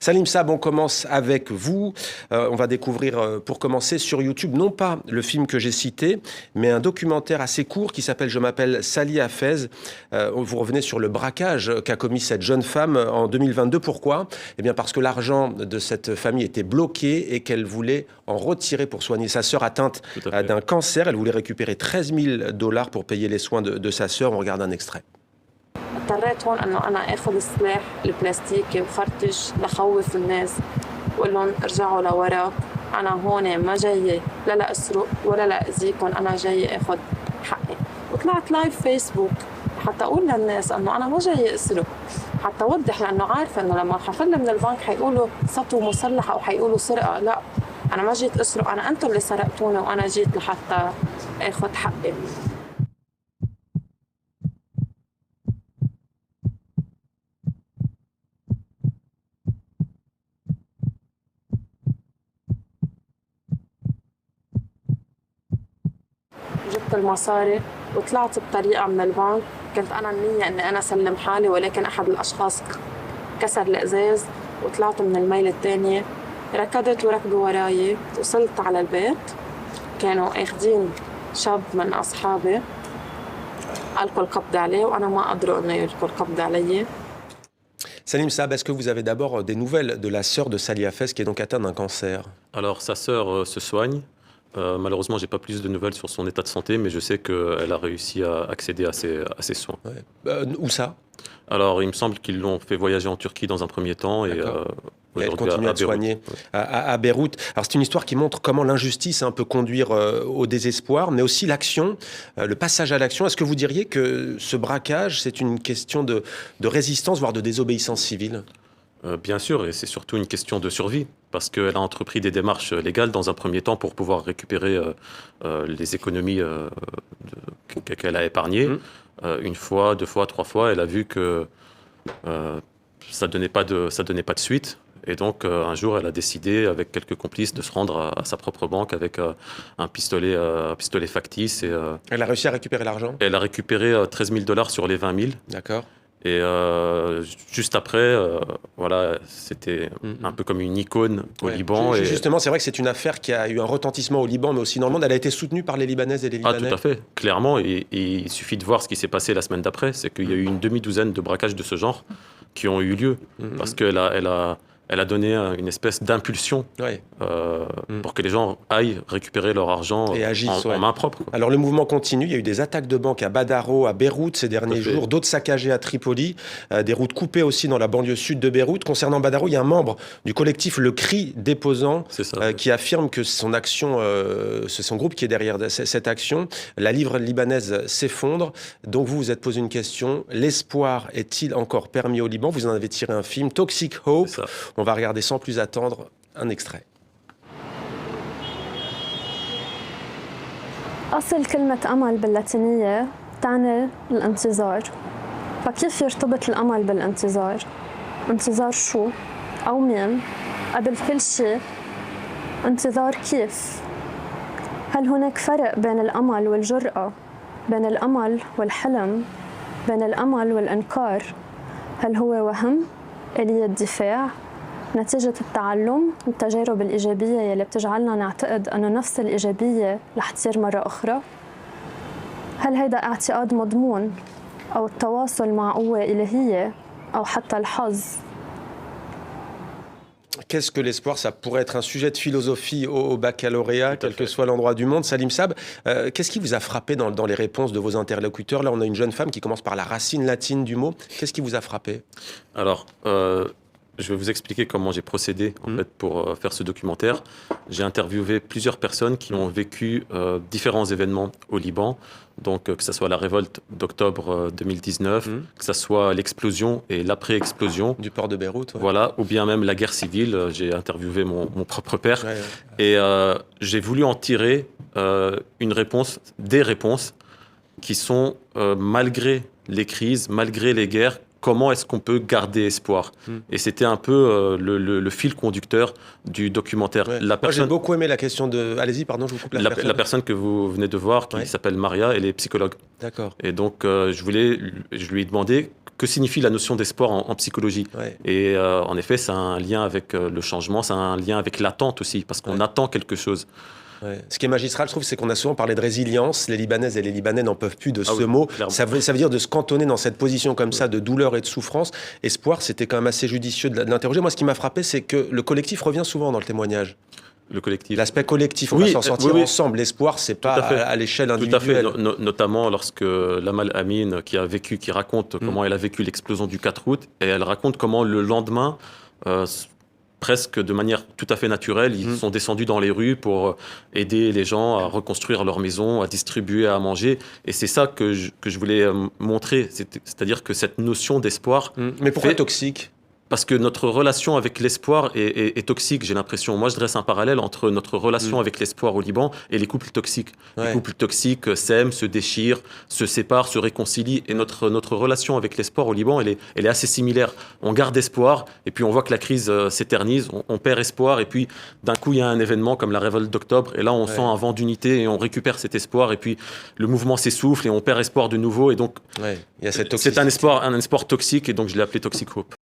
Salim Sab, on commence avec vous. On va découvrir, pour commencer, sur YouTube, non pas le film que j'ai cité, mais un documentaire assez court qui s'appelle « Je m'appelle Sali Hafez ». Vous revenez sur le braquage qu'a commis cette jeune femme en 2022. Pourquoi ? Eh bien parce que l'argent de cette famille était bloqué et qu'elle voulait en retirer pour soigner sa sœur atteinte d'un cancer. Elle voulait récupérer 13 000 $ pour payer les soins de sa sœur. On regarde un extrait. اضطريت هون انه انا اخذ السلاح البلاستيكي وخرطش لخوف الناس واقول لهم ارجعوا لورا. انا هون ما جايه لا اسرق ولا اذيكم، انا جايه اخذ حقي. وطلعت لايف فيسبوك حتى اقول للناس انه انا ما جايه اسرق، حتى اوضح، لانه عارفه انه لما حفل من البنك حيقولوا سطو مسلح او حيقولوا سرقه. لا، انا ما جيت اسرق، انا انتم اللي سرقتوني وانا جيت لحتى اخذ حقي. جبت المصاري وطلعت بطريقة من البنك. كنت أنا النية أني أنا سلم حالي، ولكن أحد الأشخاص كسر الإزاز وطلعت من الميل الثانية. ركضت وركضوا وراي، وصلت على البيت كانوا أخذين شاب من أصحابي ألقوا القبض عليه، وأنا ما قدروا أنه يلقوا القبض علي. Salim Sab, est-ce que vous avez d'abord des nouvelles de la sœur de Sali Hafez qui est donc atteinte d'un cancer ? Alors, sa sœur se soigne. Malheureusement, je n'ai pas plus de nouvelles sur son état de santé, mais je sais qu'elle a réussi à accéder à ses soins. Ouais. Où ça ? Alors, il me semble qu'ils l'ont fait voyager en Turquie dans un premier temps. Et elle continue à être soignée à Beyrouth. Alors, c'est une histoire qui montre comment l'injustice peut conduire au désespoir, mais aussi l'action, le passage à l'action. Est-ce que vous diriez que ce braquage, c'est une question de résistance, voire de désobéissance civile ? Bien sûr, et c'est surtout une question de survie, parce qu'elle a entrepris des démarches légales dans un premier temps pour pouvoir récupérer les économies qu'elle a épargnées. Une fois, deux fois, trois fois, elle a vu que ça donnait pas de suite. Et donc, un jour, elle a décidé, avec quelques complices, de se rendre à sa propre banque avec un pistolet factice. Et, elle a réussi à récupérer l'argent ? Elle a récupéré 13 000 $ sur les 20 000. D'accord. Et juste après, voilà, c'était un peu comme une icône au Liban. Justement, c'est vrai que c'est une affaire qui a eu un retentissement au Liban, mais aussi dans le monde. Elle a été soutenue par les Libanaises et les Libanais. Ah, tout à fait, clairement. Et il suffit de voir ce qui s'est passé la semaine d'après. C'est qu'il y a eu une demi-douzaine de braquages de ce genre qui ont eu lieu. Parce qu'elle a donné une espèce d'impulsion pour que les gens aillent récupérer leur argent et agissent, en main propre. Alors le mouvement continue, il y a eu des attaques de banques à Badaro, à Beyrouth ces derniers jours, d'autres saccagés à Tripoli, des routes coupées aussi dans la banlieue sud de Beyrouth. Concernant Badaro, il y a un membre du collectif Le Cri Déposant qui affirme que son action, c'est son groupe qui est derrière cette action. La livre libanaise s'effondre. Donc vous êtes posé une question, l'espoir est-il encore permis au Liban ? Vous en avez tiré un film, Toxic Hope. On va regarder sans plus attendre un extrait. أصل كلمة أمل باللاتينية تعني الانتظار. فكيف يرتبط الأمل بالانتظار؟ انتظار شو؟ أو مين؟ قبل كل شيء انتظار كيف؟ هل هناك فرق بين الأمل والجرأة؟ بين الأمل والحلم؟ بين الأمل والإنكار؟ هل هو وهم؟ آلية دفاع؟ نتيجة التعلم والتجارب الإيجابية يلي بتجعلنا نعتقد أنه نفس الإيجابية رح تصير مرة أخرى؟ هل هيدا اعتقاد مضمون أو التواصل مع قوة إلهية أو حتى الحظ؟ Qu'est-ce que l'espoir ? Ça pourrait être un sujet de philosophie au baccalauréat, quel que soit l'endroit du monde. Salim Sab, qu'est-ce qui vous a frappé dans les réponses de vos interlocuteurs ? Là, on a une jeune femme qui commence par la racine latine du mot. Qu'est-ce qui vous a frappé ? Alors, je vais vous expliquer comment j'ai procédé en fait, pour faire ce documentaire. J'ai interviewé plusieurs personnes qui ont vécu différents événements au Liban, donc que ce soit la révolte d'octobre 2019, que ce soit l'explosion et l'après-explosion. Du port de Beyrouth. Voilà, ou bien même la guerre civile. J'ai interviewé mon propre père. Et j'ai voulu en tirer des réponses qui sont, malgré les crises, malgré les guerres, comment est-ce qu'on peut garder espoir. Et c'était un peu le fil conducteur du documentaire. Ouais. Moi, j'ai beaucoup aimé la question de... Allez-y, pardon, je vous coupe la personne que vous venez de voir, qui s'appelle Maria, elle est psychologue. D'accord. Et donc, je lui ai demandé que signifie la notion d'espoir en psychologie. Ouais. Et en effet, ça a un lien avec le changement, ça a un lien avec l'attente aussi, parce qu'on attend quelque chose. Ouais. Ce qui est magistral, je trouve, c'est qu'on a souvent parlé de résilience. Les Libanaises et les Libanais n'en peuvent plus de ce mot. Ça veut dire de se cantonner dans cette position comme ça, de douleur et de souffrance. Espoir, c'était quand même assez judicieux de l'interroger. Moi, ce qui m'a frappé, c'est que le collectif revient souvent dans le témoignage. Le collectif. L'aspect collectif, on va s'en sortir ensemble. L'espoir, c'est pas à l'échelle individuelle. Tout à fait. Notamment lorsque Lamal Amin, qui raconte comment elle a vécu l'explosion du 4 août, et elle raconte comment le lendemain, presque de manière tout à fait naturelle, ils sont descendus dans les rues pour aider les gens à reconstruire leur maison, à distribuer à manger. Et c'est ça que je voulais montrer. C'est-à-dire que cette notion d'espoir... Mais pourquoi toxique ? Parce que notre relation avec l'espoir est toxique, j'ai l'impression. Moi, je dresse un parallèle entre notre relation avec l'espoir au Liban et les couples toxiques. Les couples toxiques s'aiment, se déchirent, se séparent, se réconcilient. Et notre relation avec l'espoir au Liban, elle est assez similaire. On garde espoir, et puis on voit que la crise s'éternise, on perd espoir, et puis d'un coup, il y a un événement comme la révolte d'octobre, et là, on sent un vent d'unité, et on récupère cet espoir, et puis le mouvement s'essouffle, et on perd espoir de nouveau. Et donc, il y a cette c'est un espoir toxique, et donc je l'ai appelé Toxic Hope.